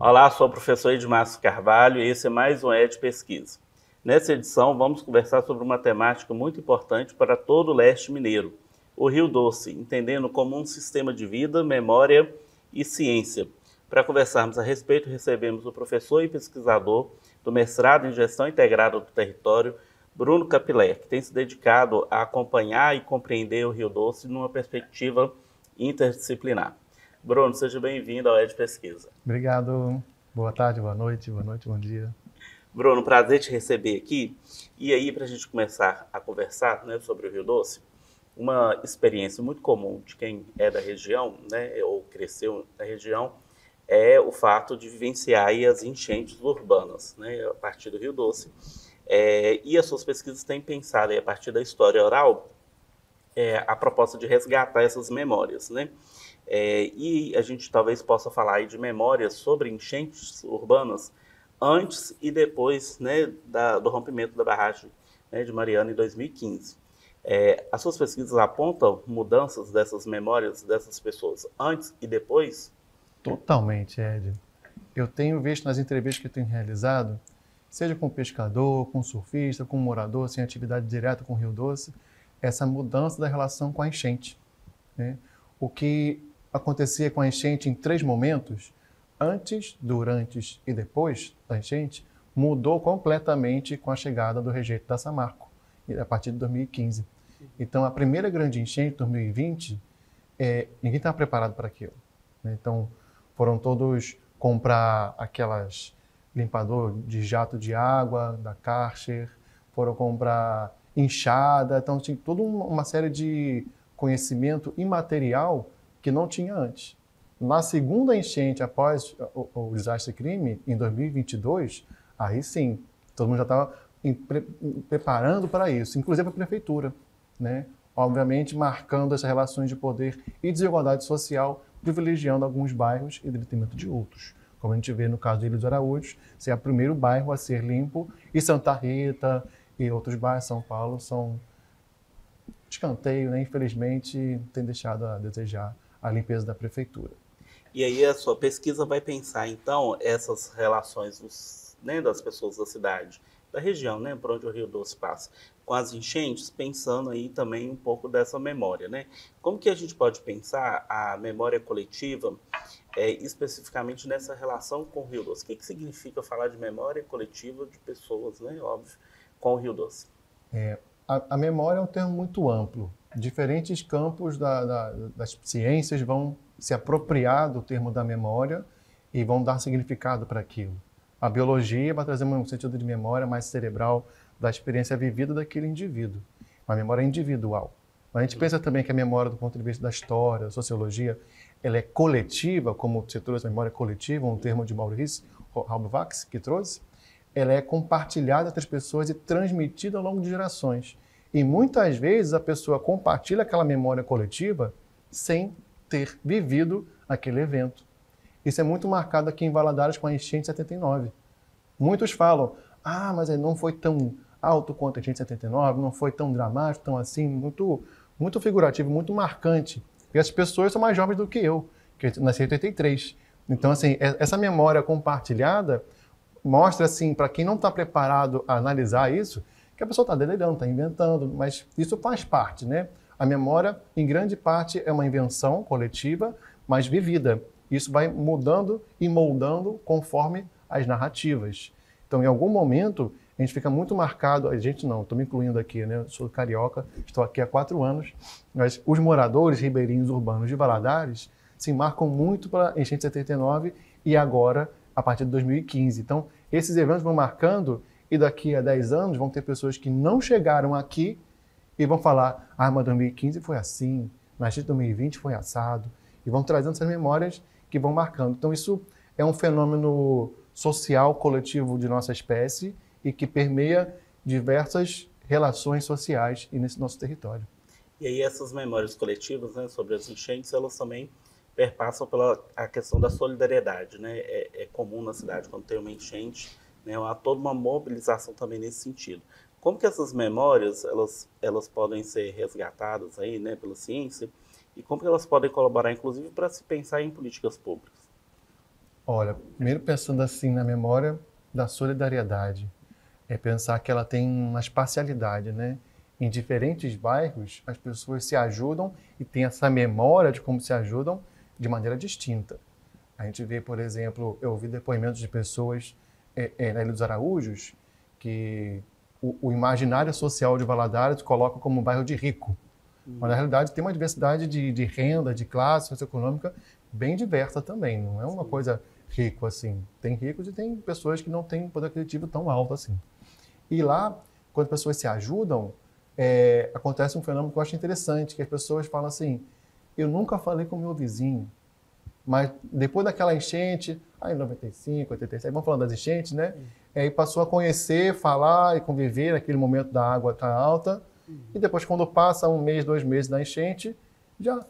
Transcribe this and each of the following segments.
Olá, sou o professor Edmárcio Carvalho e esse é mais um ED Pesquisa. Nessa edição, vamos conversar sobre uma temática muito importante para todo o leste mineiro, o Rio Doce, entendendo como um sistema de vida, memória e ciência. Para conversarmos a respeito, recebemos o professor e pesquisador do mestrado em Gestão Integrada do Território, Bruno Capilé, que tem se dedicado a acompanhar e compreender o Rio Doce numa perspectiva interdisciplinar. Bruno, seja bem-vindo ao ED Pesquisa. Obrigado. Boa tarde, boa noite, bom dia. Bruno, prazer te receber aqui. E aí, para a gente começar a conversar, né, sobre o Rio Doce, uma experiência muito comum de quem é da região, né, ou cresceu na região, é o fato de vivenciar aí as enchentes urbanas, né, a partir do Rio Doce. E as suas pesquisas têm pensado aí, a partir da história oral, a proposta de resgatar essas memórias, né? E a gente talvez possa falar aí de memórias sobre enchentes urbanas antes e depois, né, do rompimento da barragem, né, de Mariana em 2015. As suas pesquisas apontam mudanças dessas memórias dessas pessoas antes e depois? Totalmente, Ed. Eu tenho visto nas entrevistas que eu tenho realizado, seja com pescador, com surfista, com morador, sem atividade direta com o Rio Doce, essa mudança da relação com a enchente, né? O que acontecia com a enchente em 3 momentos, antes, durante e depois da enchente, mudou completamente com a chegada do rejeito da Samarco, a partir de 2015. Então, a primeira grande enchente, 2020, ninguém estava preparado para aquilo, né? Então, foram todos comprar aquelas limpador de jato de água da Karcher, foram comprar enxada, então tinha toda uma série de conhecimento imaterial que não tinha antes. Na segunda enchente, após o desastre crime, em 2022, aí sim, todo mundo já estava preparando para isso, inclusive a prefeitura, né? Obviamente marcando essas relações de poder e desigualdade social, privilegiando alguns bairros em detrimento de outros. Como a gente vê no caso de Ilha dos Araújos, ser o primeiro bairro a ser limpo, e Santa Rita e outros bairros de São Paulo são escanteio, né? Infelizmente, tem deixado a desejar a limpeza da prefeitura. E aí a sua pesquisa vai pensar, então, essas relações né, das pessoas da cidade, da região, né, por onde o Rio Doce passa, com as enchentes, pensando aí também um pouco dessa memória, né? Como que a gente pode pensar a memória coletiva, especificamente nessa relação com o Rio Doce? O que significa falar de memória coletiva de pessoas, né, óbvio, com o Rio Doce? A memória é um termo muito amplo. Diferentes campos das ciências vão se apropriar do termo da memória e vão dar significado para aquilo. A biologia vai trazer um sentido de memória mais cerebral da experiência vivida daquele indivíduo. Uma memória individual. A gente pensa também que a memória, do ponto de vista da história, da sociologia, ela é coletiva, como você trouxe a memória coletiva, um termo de Maurice Halbwachs que trouxe. Ela é compartilhada entre as pessoas e transmitida ao longo de gerações. E muitas vezes a pessoa compartilha aquela memória coletiva sem ter vivido aquele evento. Isso é muito marcado aqui em Valadares com a enchente de 79. Muitos falam, mas não foi tão alto quanto a enchente de 79, não foi tão dramático, tão assim, muito figurativo, muito marcante. E as pessoas são mais jovens do que eu nasci em 83. Então, assim, essa memória compartilhada mostra, assim, para quem não está preparado a analisar isso, que a pessoa está delirando, está inventando, mas isso faz parte, né? A memória, em grande parte, é uma invenção coletiva, mas vivida. Isso vai mudando e moldando conforme as narrativas. Então, em algum momento, a gente fica muito marcado, a gente não, estou me incluindo aqui, né? Eu sou carioca, estou aqui há 4 anos, mas os moradores ribeirinhos urbanos de Valadares se marcam muito para a enchente de 79 e agora, a partir de 2015. Então, esses eventos vão marcando e daqui a 10 anos vão ter pessoas que não chegaram aqui e vão falar, mas 2015 foi assim, mas 2020 foi assado, e vão trazendo essas memórias que vão marcando. Então, isso é um fenômeno social coletivo de nossa espécie e que permeia diversas relações sociais nesse nosso território. E aí essas memórias coletivas, né, sobre as enchentes, elas também perpassam pela a questão da solidariedade, né? É comum na cidade, quando tem uma enchente, né, há toda uma mobilização também nesse sentido. Como que essas memórias, elas podem ser resgatadas aí, né, pela ciência, e como que elas podem colaborar, inclusive, para se pensar em políticas públicas? Olha, primeiro pensando assim na memória da solidariedade, é pensar que ela tem uma espacialidade, né? Em diferentes bairros, as pessoas se ajudam e têm essa memória de como se ajudam de maneira distinta. A gente vê, por exemplo, eu ouvi depoimentos de pessoas na Ilha dos Araújos que o imaginário social de Valadares coloca como um bairro de rico. Mas, na realidade, tem uma diversidade de renda, de classe socioeconômica bem diversa também. Não é uma coisa rico assim. Tem ricos e tem pessoas que não têm poder aquisitivo tão alto assim. E lá, quando as pessoas se ajudam, acontece um fenômeno que eu acho interessante, que as pessoas falam assim, eu nunca falei com o meu vizinho, mas depois daquela enchente, aí em 95, 87, vamos falando das enchentes, né? Aí passou a conhecer, falar e conviver naquele momento da água tá alta. E depois, quando passa um mês, 2 meses da enchente, já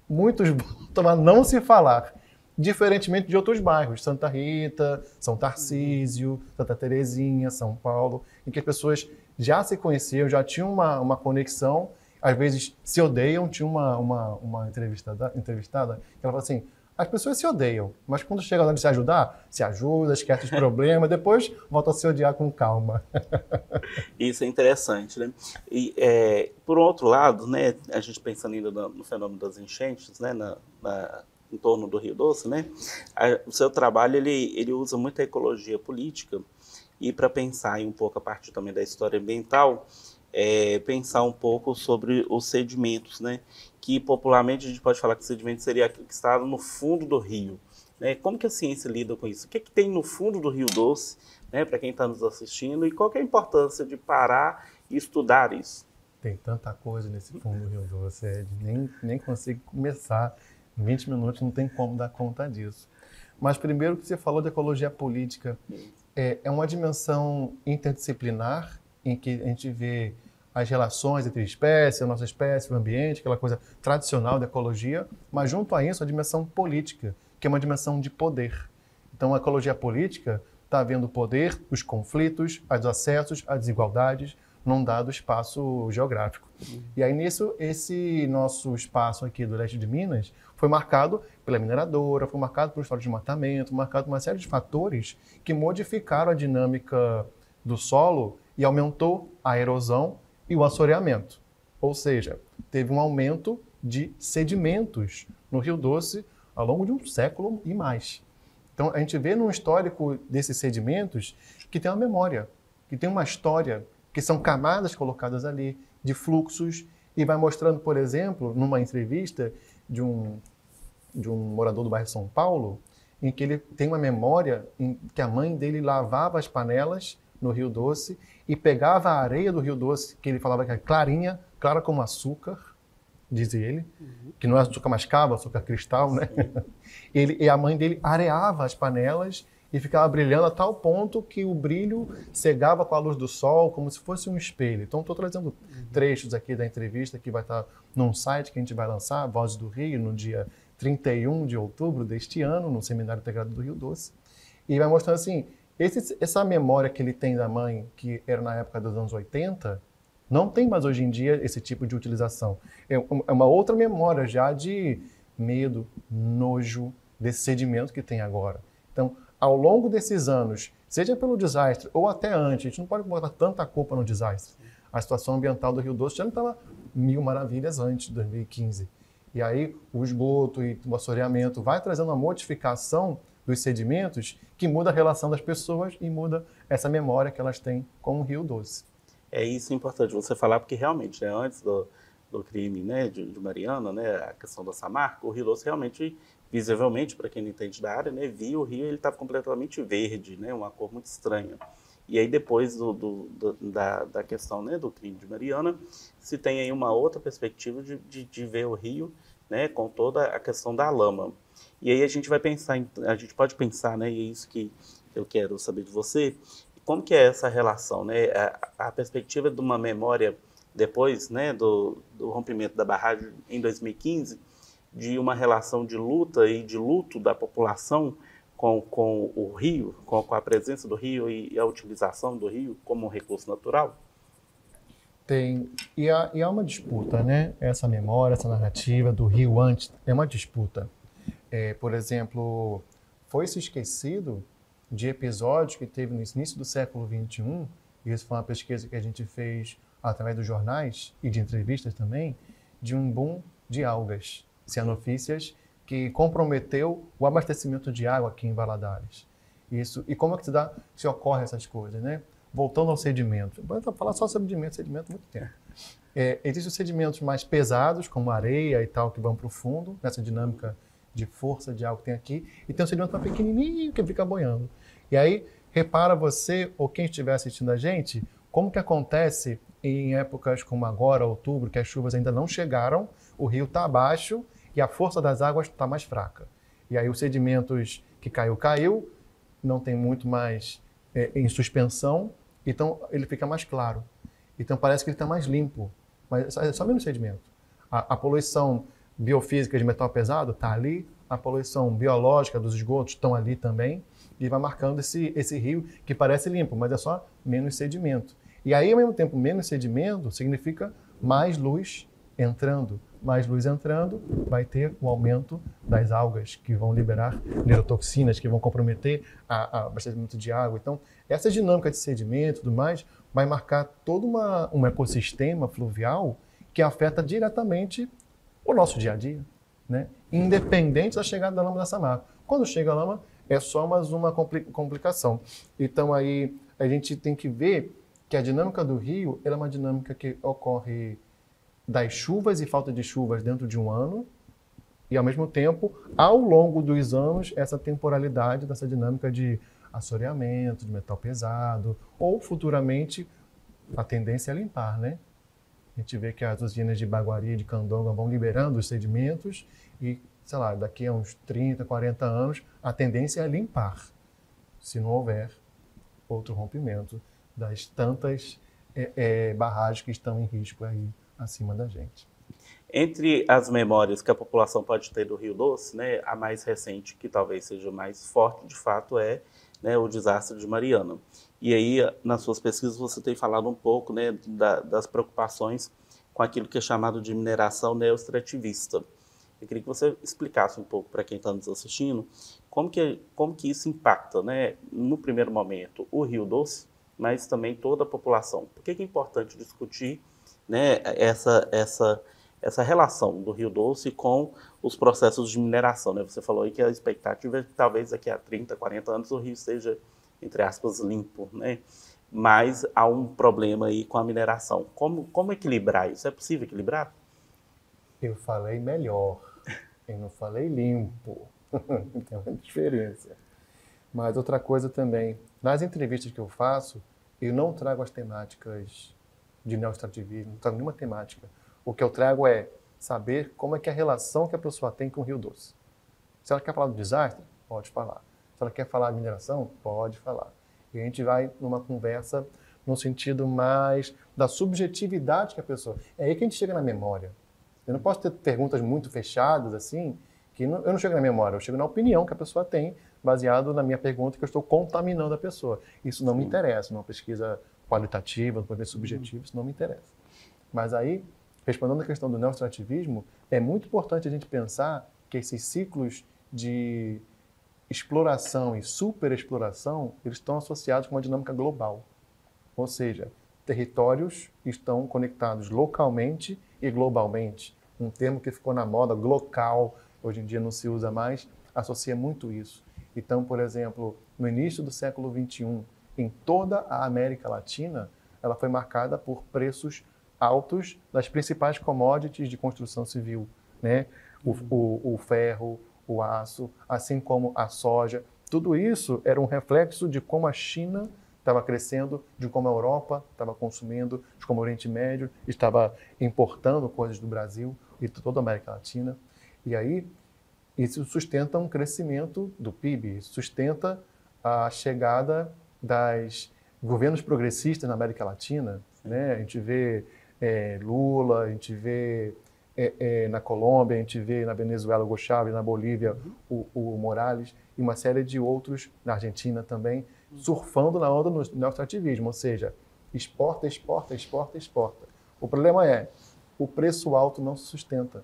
muitos voltam a não se falar. Diferentemente de outros bairros, Santa Rita, São Tarcísio, Santa Terezinha, São Paulo, em que as pessoas já se conheciam, já tinham uma conexão, às vezes se odeiam. Tinha uma entrevistada que ela falou assim, as pessoas se odeiam, mas quando chega a hora de se ajudar, se ajuda, esquece os problemas, depois volta a se odiar com calma. Isso é interessante, né? E, por outro lado, né, a gente pensando ainda no fenômeno das enchentes, né, em torno do Rio Doce, né, o seu trabalho ele usa muito a ecologia política e para pensar um pouco a partir também da história ambiental, pensar um pouco sobre os sedimentos, né, que popularmente a gente pode falar que o sedimento seria aquilo que está no fundo do rio. Né? Como que a ciência lida com isso? O que, que tem no fundo do Rio Doce, né, para quem está nos assistindo, e qual que é a importância de parar e estudar isso? Tem tanta coisa nesse fundo do Rio Doce, nem consigo começar. Em 20 minutos não tem como dar conta disso. Mas primeiro que você falou de ecologia política, é uma dimensão interdisciplinar em que a gente vê as relações entre espécies, a nossa espécie, o ambiente, aquela coisa tradicional da ecologia, mas junto a isso a dimensão política, que é uma dimensão de poder. Então a ecologia política está vendo o poder, os conflitos, os acessos, as desigualdades num dado espaço geográfico. E aí nisso, esse nosso espaço aqui do leste de Minas foi marcado pela mineradora, foi marcado por história de desmatamento, marcado por uma série de fatores que modificaram a dinâmica do solo e aumentou a erosão e o assoreamento. Ou seja, teve um aumento de sedimentos no Rio Doce ao longo de um século e mais. Então, a gente vê num histórico desses sedimentos que tem uma memória, que tem uma história, que são camadas colocadas ali de fluxos, e vai mostrando, por exemplo, numa entrevista de um morador do bairro São Paulo, em que ele tem uma memória em que a mãe dele lavava as panelas no Rio Doce e pegava a areia do Rio Doce, que ele falava que era clarinha, clara como açúcar, diz ele, que não é açúcar mascavo, açúcar cristal, né? E a mãe dele areava as panelas e ficava brilhando a tal ponto que o brilho cegava com a luz do sol, como se fosse um espelho. Então, estou trazendo trechos aqui da entrevista que vai estar num site que a gente vai lançar, Vozes do Rio, no dia 31 de outubro deste ano, no Seminário Integrado do Rio Doce. E vai mostrando assim, essa memória que ele tem da mãe, que era na época dos anos 80, não tem mais hoje em dia esse tipo de utilização. É uma outra memória já de medo, nojo desse sedimento que tem agora. Então, ao longo desses anos, seja pelo desastre ou até antes, a gente não pode botar tanta culpa no desastre. A situação ambiental do Rio Doce já não estava mil maravilhas antes de 2015. E aí o esgoto e o assoreamento vai trazendo uma modificação dos sedimentos que muda a relação das pessoas e muda essa memória que elas têm com o Rio Doce. É isso importante você falar, porque realmente, né, antes do crime, né, de Mariana, né, a questão da Samarco, o Rio Doce realmente, visivelmente, para quem não entende da área, né, via o rio, ele estava completamente verde, né, uma cor muito estranha. E aí depois da questão, né, do crime de Mariana, se tem aí uma outra perspectiva de ver o rio, né, com toda a questão da lama. E aí a gente vai pensar, a gente pode pensar, né, e é isso que eu quero saber de você, como que é essa relação, né, a perspectiva de uma memória depois, né, do rompimento da barragem em 2015, de uma relação de luta e de luto da população com o rio, com a presença do rio e a utilização do rio como um recurso natural? Tem, e há uma disputa, né? Essa memória, essa narrativa do rio antes, é uma disputa. Por exemplo, foi se esquecido de episódios que teve no início do século XXI, e isso foi uma pesquisa que a gente fez através dos jornais e de entrevistas também, de um boom de algas cianofícias que comprometeu o abastecimento de água aqui em Valadares. Isso, e como é que se ocorre essas coisas, né? Voltando ao sedimento. Vou falar só sobre sedimento há muito tempo. Existem os sedimentos mais pesados, como areia e tal, que vão para o fundo, nessa dinâmica de força de água que tem aqui, e tem um sedimento mais pequenininho que fica boiando. E aí, repara você, ou quem estiver assistindo a gente, como que acontece em épocas como agora, outubro, que as chuvas ainda não chegaram, o rio está abaixo e a força das águas está mais fraca. E aí os sedimentos que caiu, não tem muito mais em suspensão, então ele fica mais claro. Então parece que ele está mais limpo, mas é só menos sedimento. A poluição biofísica de metal pesado está ali, a poluição biológica dos esgotos estão ali também, e vai marcando esse rio que parece limpo, mas é só menos sedimento. E aí, ao mesmo tempo, menos sedimento significa mais luz entrando. Mais luz entrando, vai ter o aumento das algas, que vão liberar neurotoxinas, que vão comprometer o abastecimento de água. Então, essa dinâmica de sedimento e tudo mais vai marcar todo um ecossistema fluvial que afeta diretamente o nosso dia a dia, né? Independente da chegada da lama da Samarco. Quando chega a lama, é só mais uma complicação. Então, aí, a gente tem que ver que a dinâmica do rio é uma dinâmica que ocorre das chuvas e falta de chuvas dentro de um ano, e, ao mesmo tempo, ao longo dos anos, essa temporalidade dessa dinâmica de assoreamento, de metal pesado, ou, futuramente, a tendência é limpar, né? A gente vê que as usinas de Baguari e de Candonga vão liberando os sedimentos e, sei lá, daqui a uns 30, 40 anos, a tendência é limpar, se não houver outro rompimento das tantas barragens que estão em risco aí acima da gente. Entre as memórias que a população pode ter do Rio Doce, né, a mais recente, que talvez seja mais forte, de fato, é, né, o desastre de Mariana. E aí, nas suas pesquisas, você tem falado um pouco, né, das preocupações com aquilo que é chamado de mineração neoextrativista. Eu queria que você explicasse um pouco para quem está nos assistindo como que isso impacta, né, no primeiro momento, o Rio Doce, mas também toda a população. Por que é importante discutir, né, essa relação do Rio Doce com os processos de mineração, né? Você falou aí que a expectativa é que talvez daqui a 30, 40 anos o rio esteja, entre aspas, limpo, né? Mas há um problema aí com a mineração. Como equilibrar isso? É possível equilibrar? Eu falei melhor, eu não falei limpo. Tem uma diferença. Mas outra coisa também, nas entrevistas que eu faço, eu não trago as temáticas de neoextrativismo, não trago nenhuma temática. O que eu trago é saber como é que é a relação que a pessoa tem com o Rio Doce. Se ela quer falar do desastre, pode falar. Se ela quer falar de mineração, pode falar. E a gente vai numa conversa no sentido mais da subjetividade que a pessoa... É aí que a gente chega na memória. Eu não posso ter perguntas muito fechadas, assim, que eu não chego na memória, eu chego na opinião que a pessoa tem, baseado na minha pergunta, que eu estou contaminando a pessoa. Isso não me interessa, numa pesquisa qualitativa, numa pesquisa subjetiva, isso não me interessa. Mas aí, respondendo à questão do neoextrativismo, é muito importante a gente pensar que esses ciclos de exploração e superexploração, eles estão associados com uma dinâmica global. Ou seja, territórios estão conectados localmente e globalmente. Um termo que ficou na moda, glocal, hoje em dia não se usa mais, associa muito isso. Então, por exemplo, no início do século XXI, em toda a América Latina, ela foi marcada por preços altos das principais commodities de construção civil, né? O ferro, o aço, assim como a soja. Tudo isso era um reflexo de como a China estava crescendo, de como a Europa estava consumindo, de como o Oriente Médio estava importando coisas do Brasil e de toda a América Latina. E aí, isso sustenta um crescimento do PIB, isso sustenta a chegada dos governos progressistas na América Latina, né? A gente vê Lula, a gente vê na Colômbia, a gente vê na Venezuela o Hugo Chávez, na Bolívia o Morales e uma série de outros, na Argentina também, surfando na onda do neoextrativismo, ou seja, exporta, exporta, exporta, exporta. O problema é, o preço alto não se sustenta.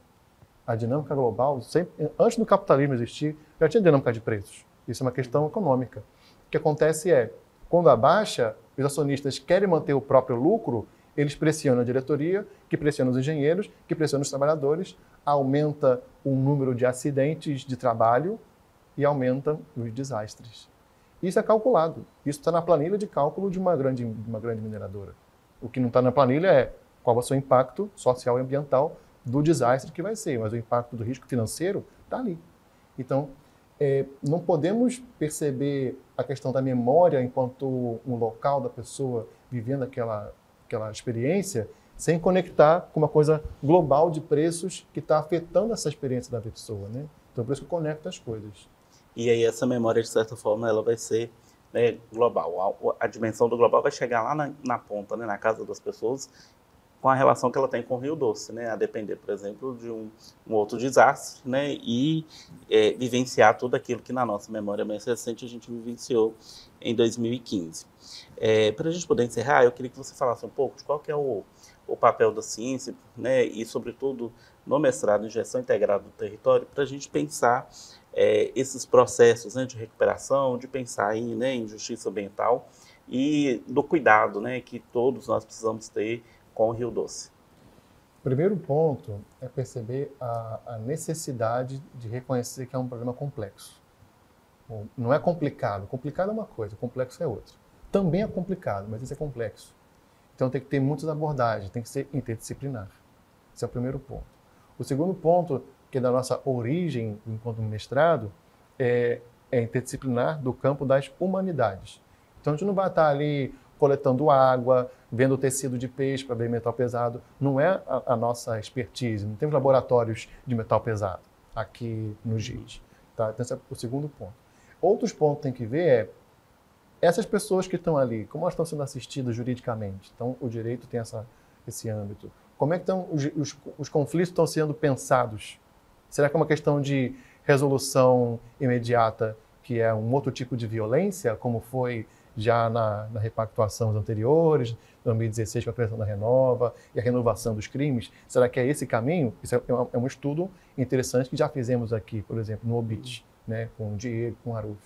A dinâmica global, sempre, antes do capitalismo existir, já tinha dinâmica de preços. Isso é uma questão econômica. O que acontece é, quando abaixa, os acionistas querem manter o próprio lucro, eles pressionam a diretoria, que pressiona os engenheiros, que pressiona os trabalhadores, aumenta o número de acidentes de trabalho e aumenta os desastres. Isso é calculado. Isso está na planilha de cálculo de uma grande mineradora. O que não está na planilha é qual vai ser o impacto social e ambiental do desastre que vai ser, mas o impacto do risco financeiro está ali. Então, não podemos perceber a questão da memória enquanto um local da pessoa vivendo aquela experiência sem conectar com uma coisa global de preços que está afetando essa experiência da pessoa, né? Então, por isso que eu conecto as coisas. E aí essa memória, de certa forma, ela vai ser, né, global. A dimensão do global vai chegar lá na ponta, né, na casa das pessoas, com a relação que ela tem com o Rio Doce, né, a depender, por exemplo, de um outro desastre, né, e vivenciar tudo aquilo que na nossa memória mais recente a gente vivenciou em 2015. Para a gente poder encerrar, eu queria que você falasse um pouco de qual que é o papel da ciência, né, e, sobretudo, no mestrado em gestão integrada do território, para a gente pensar esses processos, né, de recuperação, de pensar aí, né, em justiça ambiental e do cuidado, né, que todos nós precisamos ter com o Rio Doce. O primeiro ponto é perceber a necessidade de reconhecer que é um problema complexo. Não é complicado. Complicado é uma coisa, complexo é outra. Também é complicado, mas isso é complexo. Então tem que ter muitas abordagens, tem que ser interdisciplinar. Esse é o primeiro ponto. O segundo ponto, que é da nossa origem enquanto mestrado, é interdisciplinar do campo das humanidades. Então a gente não vai estar ali coletando água, vendo tecido de peixe para ver metal pesado. Não é a nossa expertise, não temos laboratórios de metal pesado aqui no GIT. Tá? Então esse é o segundo ponto. Outros pontos que tem que ver essas pessoas que estão ali, como elas estão sendo assistidas juridicamente. Então o direito tem esse âmbito. Como é que estão os conflitos estão sendo pensados? Será que é uma questão de resolução imediata, que é um outro tipo de violência, como foi já na repactuação anteriores, em 2016 com a criação da Renova e a renovação dos crimes? Será que é esse caminho? Isso é um estudo interessante que já fizemos aqui, por exemplo, no OBIT, né, com o Diego, com o Aruf.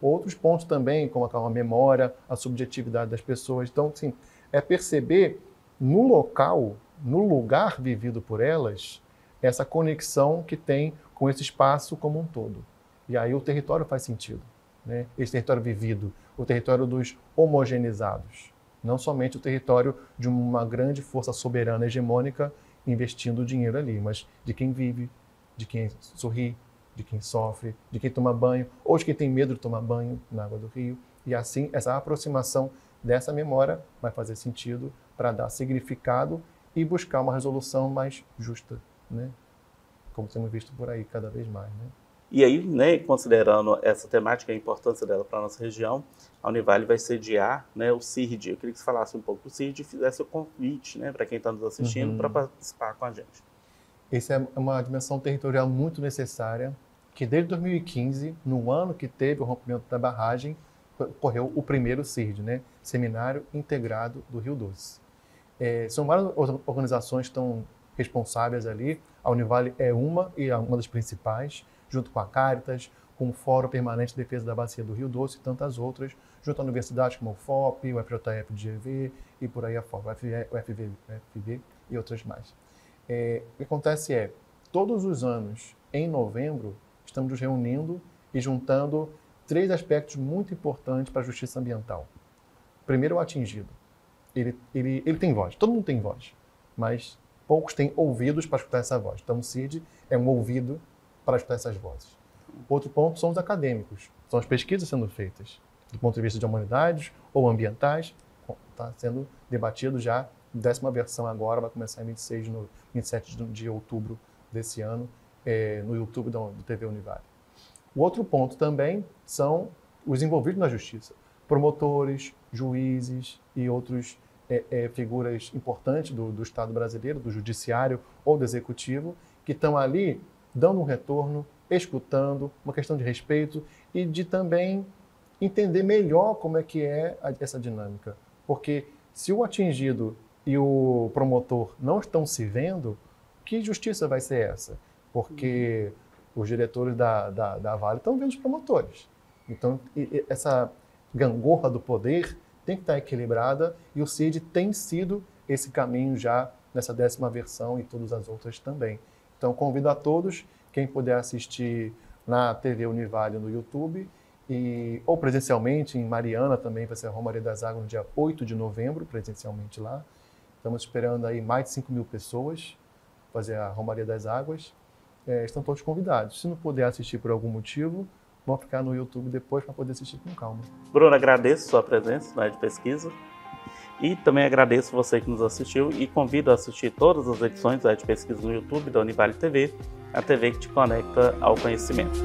Outros pontos também, como a memória, a subjetividade das pessoas. Então, sim, é perceber no local, no lugar vivido por elas, essa conexão que tem com esse espaço como um todo. E aí o território faz sentido, né? Esse território vivido, o território dos homogeneizados, não somente o território de uma grande força soberana hegemônica investindo dinheiro ali, mas de quem vive, de quem sorri, de quem sofre, de quem toma banho, ou de quem tem medo de tomar banho na água do rio. E assim, essa aproximação dessa memória vai fazer sentido para dar significado e buscar uma resolução mais justa, né? Como temos visto por aí cada vez mais, né? E aí, né, considerando essa temática e a importância dela para a nossa região, a Univale vai sediar, né, o CIRD. Eu queria que você falasse um pouco do CIRD e fizesse o convite, né, para quem está nos assistindo, para participar com a gente. Essa é uma dimensão territorial muito necessária, que desde 2015, no ano que teve o rompimento da barragem, ocorreu o primeiro CIRD, né, Seminário Integrado do Rio Doce. São várias organizações que estão responsáveis ali. A Univale é uma das principais, junto com a Caritas, com o Fórum Permanente de Defesa da Bacia do Rio Doce e tantas outras, junto a universidades como o FOP, o FJF de GV e por aí afora, o FV e outras mais. O que acontece todos os anos, em novembro, estamos nos reunindo e juntando 3 aspectos muito importantes para a justiça ambiental. Primeiro, o atingido. Ele tem voz, todo mundo tem voz, mas poucos têm ouvidos para escutar essa voz. Então, o CIRD é um ouvido para escutar essas vozes. Outro ponto são os acadêmicos, são as pesquisas sendo feitas, do ponto de vista de humanidades ou ambientais, está sendo debatido já, 10ª versão agora, vai começar em 27 de outubro desse ano, no YouTube do TV Univale. O outro ponto também são os envolvidos na justiça, promotores, juízes e outros figuras importantes do Estado brasileiro, do judiciário ou do executivo, que estão ali dando um retorno, escutando, uma questão de respeito e de também entender melhor como é que é essa dinâmica. Porque se o atingido e o promotor não estão se vendo, que justiça vai ser essa? Porque os diretores da Vale estão vendo os promotores. Então, essa gangorra do poder tem que estar equilibrada e o CID tem sido esse caminho já nessa 10ª versão e todas as outras também. Então, convido a todos, quem puder assistir na TV Univale no YouTube, ou presencialmente em Mariana também, vai ser a Romaria das Águas no dia 8 de novembro, presencialmente lá. Estamos esperando aí mais de 5.000 pessoas fazer a Romaria das Águas. Estão todos convidados. Se não puder assistir por algum motivo, vão ficar no YouTube depois para poder assistir com calma. Bruno, agradeço sua presença na área de pesquisa e também agradeço você que nos assistiu e convido a assistir todas as edições da área de pesquisa no YouTube da Univale TV, a TV que te conecta ao conhecimento.